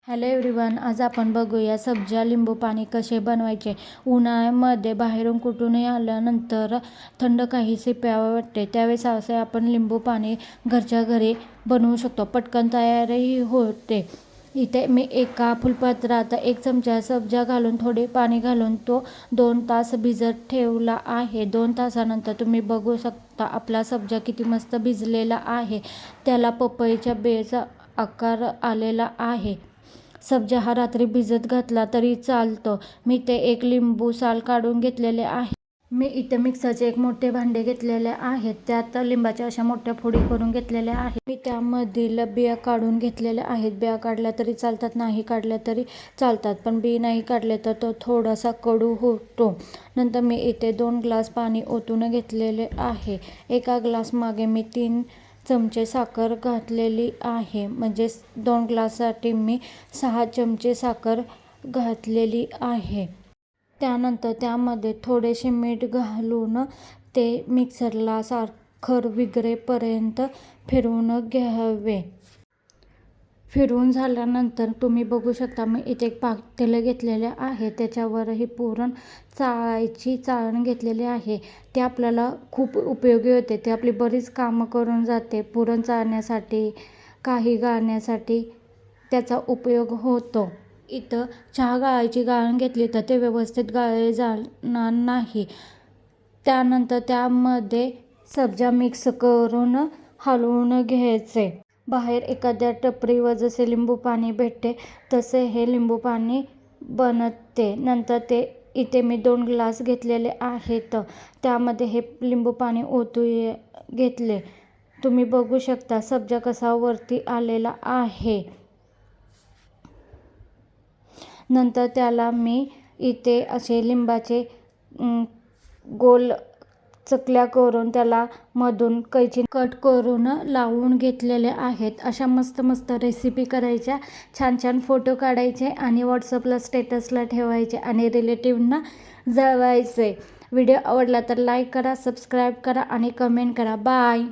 Hello everyone, आज आपण बघूया सब्जा लिंबू पाणी कसे बनवायचे. उन्हाळ्यामध्ये बाहेरून कुठूनही आल्यानंतर थंड काहीसे प्यावे वाटते, त्यावेळेस असे आपण लिंबू पाणी घरच्या घरी बनवू शकतो. पटकन तयारही होते. इथे मी एका फुलपात्रात 1 चमचा सब्जा घालून थोडे पाणी घालून तो 2 तास भिजत ठेवला आहे. 2 तासानंतर तुम्ही बघू शकता आपला सब्जा किती मस्त भिजलेला आहे. त्याला पपईच्या बियांचा आकार आलेला आहे. सब्जा हा रात्री भिजत घातला तरी चालतो. मी ते 1 लिंबू साल काढून घेतलेले आहे. मी इथे मिक्सरचे 1 मोठे भांडे घेतलेले आहेत. त्यात लिंबाच्या अशा मोठ्या फोडी करून घेतलेल्या आहेत. मी त्यामधील बिया काढून घेतलेल्या आहेत. बिया काढल्या तरी चालतात, नाही काढल्या तरी चालतात, पण बी नाही काढले तर तो थोडासा कडू होतो. नंतर मी इथे 2 ग्लास पाणी ओतून घेतलेले आहे. एका ग्लास मागे मी 3 चमचे साखर घातलेली आहे. म्हणजे 2 ग्लाससाठी मी 6 चमचे साखर घातलेली आहे. त्यानंतर त्यामध्ये थोडेसे मीठ घालून ते मिक्सरला साखर विरघळेपर्यंत फिरवून घ्यावे. फिरवून झाल्यानंतर तुम्ही बघू शकता मी इथे एक पातेलं घेतलेले आहे. त्याच्यावरही पुरण चाळायची चाळण घेतलेली आहे. ते आपल्याला खूप उपयोगी होते. ते आपली बरीच कामं करून जाते. पुरण चाळण्यासाठी, काही गाळण्यासाठी त्याचा उपयोग होतो. इथं चहा गाळायची गाळण घेतली तर ते व्यवस्थित गाळले जाणार नाही. त्यानंतर त्यामध्ये सब्जा मिक्स करून हलवून घ्यायचे. बाहेर एखाद्या टपरीवर जसे लिंबू पाणी भेटते तसे हे लिंबू पाणी बनते. नंतर ते इथे मी 2 ग्लास घेतलेले आहेत. त्यामध्ये हे लिंबू पाणी ओतून घेतले. तुम्ही बघू शकता सब्जा कसा वरती आलेला आहे. नंतर त्याला मी इथे असे लिंबाचे गोल चकल्या करून त्याला मधून कैची कट करून लावून घेतलेले आहेत. अशा मस्त मस्त रेसिपी करायच्या, छान छान फोटो काढायचे आणि व्हॉट्सअपला स्टेटसला ठेवायचे आणि रिलेटिव्हना जळवायचे. व्हिडिओ आवडला तर लाईक करा, सबस्क्राईब करा आणि कमेंट करा. बाय.